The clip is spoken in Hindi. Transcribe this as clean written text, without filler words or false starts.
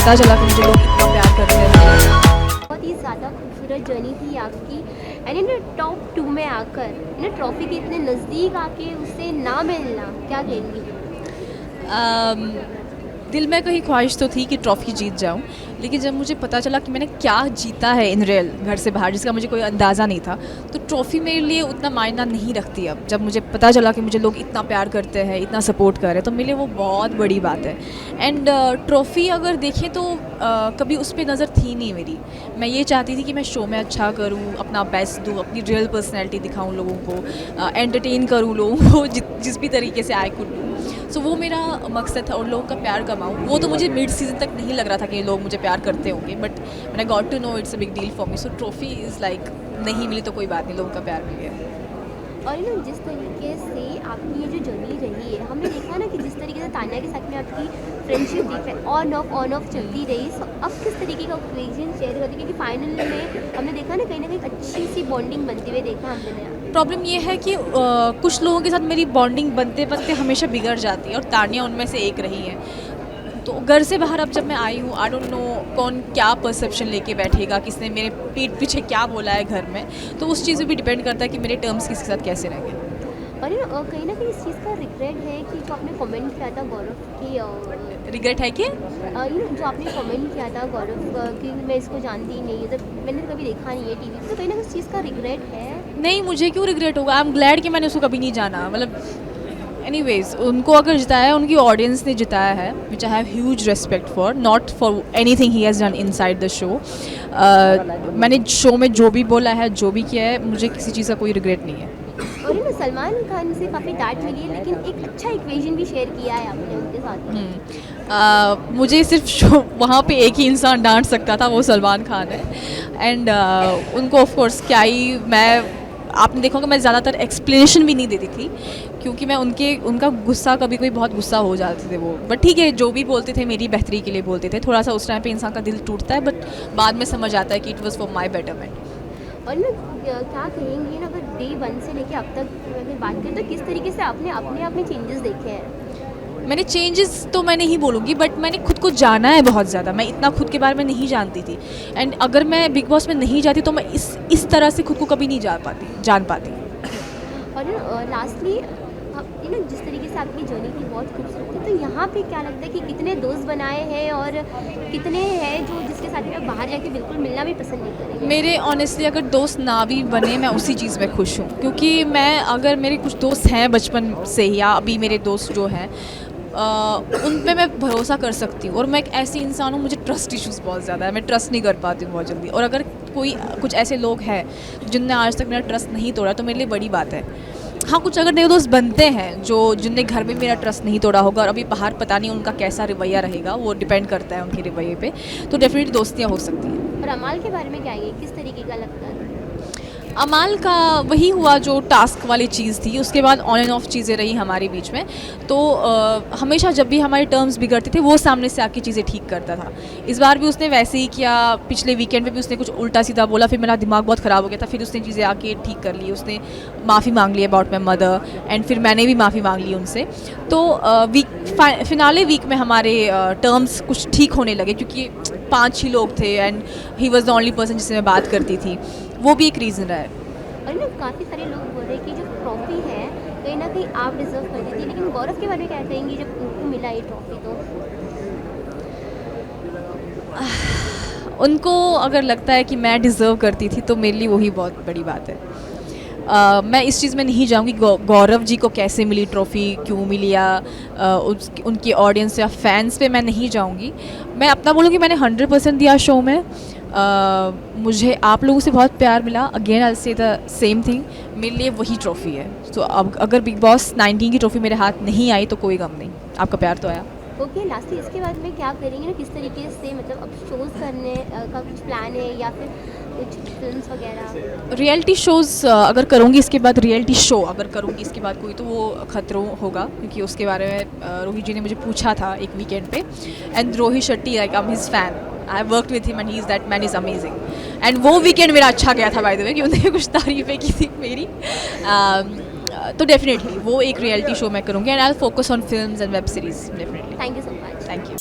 पता चला कि मुझे लोग इतना प्यार करते हैं। बहुत ही ज़्यादा खूबसूरत जर्नी थी आपकी एंड इन टॉप 2 में आकर इन ट्रॉफी के इतने नज़दीक आके उससे ना मिलना, क्या कहेंगी? दिल में कहीं ख्वाहिश तो थी कि ट्रॉफ़ी जीत जाऊं, लेकिन जब मुझे पता चला कि मैंने क्या जीता है इन रियल घर से बाहर, जिसका मुझे कोई अंदाज़ा नहीं था, तो ट्रॉफ़ी मेरे लिए उतना मायना नहीं रखती अब। जब मुझे पता चला कि मुझे लोग इतना प्यार करते हैं, इतना सपोर्ट कर रहे हैं, तो मेरे लिए वो बहुत बड़ी बात है। एंड ट्रॉफ़ी अगर देखें तो कभी उस पर नज़र थी नहीं मेरी। मैं ये चाहती थी कि मैं शो में अच्छा करूँ, अपना बेस्ट दूँ, अपनी रियल पर्सनैलिटी दिखाऊँ लोगों को, एंटरटेन करूँ लोगों को जिस भी तरीके से आई कुड डू। सो वो मेरा मकसद था, और लोगों का प्यार कमाऊँ। वो तो मुझे मिड सीज़न तक नहीं लग रहा था कि लोग मुझे प्यार करते होंगे, but when I got to know it's a big deal for me. So trophy is like नहीं मिली तो कोई बात नहीं, लोगों का प्यार मिल गया। और ना जिस तरीके से आपकी ये जो जर्नी रही है, हमने देखा ना कि जिस तरीके से तान्या के साथ में आपकी फ्रेंडशिप थी, ऑन ऑफ चलती रही। सो अब किस तरीके का ओकेजन शेयर करती, क्योंकि फाइनल में हमने देखा ना कहीं अच्छी सी बॉन्डिंग बनते हुए देखा हमने। प्रॉब्लम ये है कि कुछ लोगों के साथ मेरी बॉन्डिंग बनते बनते हमेशा बिगड़ जाती है, और तान्या उनमें से एक रही है। तो घर से बाहर अब जब मैं आई हूँ, आई डोंट नो कौन क्या परसेप्शन लेके बैठेगा, किसने मेरे पीठ पीछे क्या बोला है घर में, तो उस चीज़ में भी डिपेंड करता है कि मेरे टर्म्स किसके साथ कैसे रहेंगे। और कहीं ना कहीं इस चीज़ का रिग्रेट है कि जो आपने कमेंट किया था गौरव की, रिग्रेट है कि जो आपने कमेंट किया था गौरव कि मैं इसको जानती ही नहीं, तो मैंने कभी देखा नहीं है टीवी पे, तो कहीं ना उस चीज़ का रिग्रेट है? नहीं, मुझे क्यों रिग्रेट होगा? आई एम ग्लैड कि मैंने उसको कभी नहीं जाना। मतलब एनीवेज, उनको अगर जिताया है, उनकी ऑडियंस ने जिताया है, which I have huge respect for, not for anything he has done inside the show. मैंने शो में जो भी बोला है, जो भी किया है, मुझे किसी चीज़ का कोई रिग्रेट नहीं है। और सलमान खान से काफ़ी डांट मिली है, लेकिन एक अच्छा इक्वेशन भी शेयर किया है आपने उनके साथ। मुझे सिर्फ शो वहाँ पे एक ही इंसान डांट सकता था, वो सलमान खान है। एंड उनको ऑफ कोर्स क्या ही मैं, आपने देखा होगा मैं ज़्यादातर एक्सप्लेनेशन भी नहीं देती थी, क्योंकि मैं उनका गुस्सा, कभी कोई बहुत गुस्सा हो जाते थे वो, बट ठीक है, जो भी बोलते थे मेरी बेहतरी के लिए बोलते थे। थोड़ा सा उस टाइम पे इंसान का दिल टूटता है, बट बाद में समझ आता है कि it was for my betterment. और क्या कहेंगी अगर डे 1 से लेके अब तक अगर बात करें, तो किस तरीके से आपने अपने आप में चेंजेस देखे हैं? मैंने चेंजेस तो मैं नहीं बोलूँगी, बट मैंने खुद को जाना है बहुत ज़्यादा। मैं इतना खुद के बारे में नहीं जानती थी, एंड अगर मैं बिग बॉस में नहीं जाती तो मैं इस तरह से खुद को कभी नहीं जान पाती। और लास्टली जिस तरीके से आपकी जर्नी थी बहुत खूबसूरत थी, तो यहाँ पे क्या लगता है कि कितने दोस्त बनाए हैं और कितने हैं जो जिसके साथ में बाहर जाके बिल्कुल मिलना भी पसंद नहीं करेंगे? मेरे ऑनेस्टली अगर दोस्त ना भी बने, मैं उसी चीज़ में खुश हूँ, क्योंकि मैं, अगर मेरे कुछ दोस्त हैं बचपन से या अभी मेरे दोस्त जो हैं, उन पे मैं भरोसा कर सकती हूँ। और मैं एक ऐसी इंसान हूँ, मुझे ट्रस्ट इश्यूज़ बहुत ज़्यादा है, मैं ट्रस्ट नहीं कर पाती हूँ बहुत जल्दी। और अगर कुछ ऐसे लोग हैं जिनने आज तक मेरा ट्रस्ट नहीं तोड़ा, तो मेरे लिए बड़ी बात है। हाँ, कुछ अगर नए दोस्त बनते हैं जिनने घर में मेरा ट्रस्ट नहीं तोड़ा होगा, और अभी बाहर पता नहीं उनका कैसा रवैया रहेगा, वो डिपेंड करता है उनके रवैये पे, तो डेफिनेटली दोस्तियाँ हो सकती हैं। और अमाल के बारे में क्या है, किस तरीके का लगता है? अमाल का वही हुआ जो टास्क वाली चीज़ थी, उसके बाद ऑन एंड ऑफ चीज़ें रही हमारे बीच में। तो हमेशा जब भी हमारे टर्म्स बिगड़ते थे, वो सामने से आके चीज़ें ठीक करता था। इस बार भी उसने वैसे ही किया। पिछले वीकेंड पे भी उसने कुछ उल्टा सीधा बोला, फिर मेरा दिमाग बहुत ख़राब हो गया था, फिर उसने चीज़ें आके ठीक कर ली। उसने माफ़ी मांग ली अबाउट माई मदर, एंड फिर मैंने भी माफ़ी मांग ली उनसे। तो फिनाले वीक में हमारे टर्म्स कुछ ठीक होने लगे, क्योंकि 5 ही लोग थे, and he was the only person जिससे मैं बात करती थी। वो भी एक रीज़न रहा है। और काफ़ी सारे लोग बोल रहे हैं कि जो ट्रॉफ़ी है कहीं ना कहीं आप डिज़र्व करती थी, लेकिन गौरव के बारे में क्या कहेंगी जब उनको मिला ये ट्रॉफ़ी? तो उनको अगर लगता है कि मैं डिज़र्व करती थी, तो मेरे लिए वही बहुत बड़ी बात है। मैं इस चीज़ में नहीं जाऊँगी गौरव जी को कैसे मिली ट्रॉफ़ी, क्यों मिली, या उनकी ऑडियंस या फैंस पे मैं नहीं जाऊँगी। मैं अपना बोलूँगी, मैंने 100% दिया शो में। मुझे आप लोगों से बहुत प्यार मिला। अगेन आई से द सेम थिंग, मेरे लिए वही ट्रॉफ़ी है। तो अब अगर बिग बॉस 19 की ट्रॉफ़ी मेरे हाथ नहीं आई तो कोई गम नहीं, आपका प्यार तो आया। ओके, लास्टली इसके बाद में क्या करेंगे ना, किस तरीके से, मतलब अब शोज़ करने का कुछ प्लान है या फिर कुछ फिल्म्स वगैरह? रियलिटी शोज़ अगर करूँगी इसके बाद, रियलिटी शो अगर करूँगी इसके बाद कोई, तो वो खतरों होगा, क्योंकि उसके बारे में रोहित जी ने मुझे पूछा था एक वीकेंड पे। And Rohit Shetty, like I am his fan, I worked with him and he is that man is amazing. And वो वीकेंड मेरा अच्छा गया था बाय द वे, कि उन्होंने कुछ तारीफ़ें की थी मेरी। तो डेफिनेटली वो एक रियलिटी शो मैं करूँगी, and I will focus on films and web series definitely. Thank you so much. Thank you.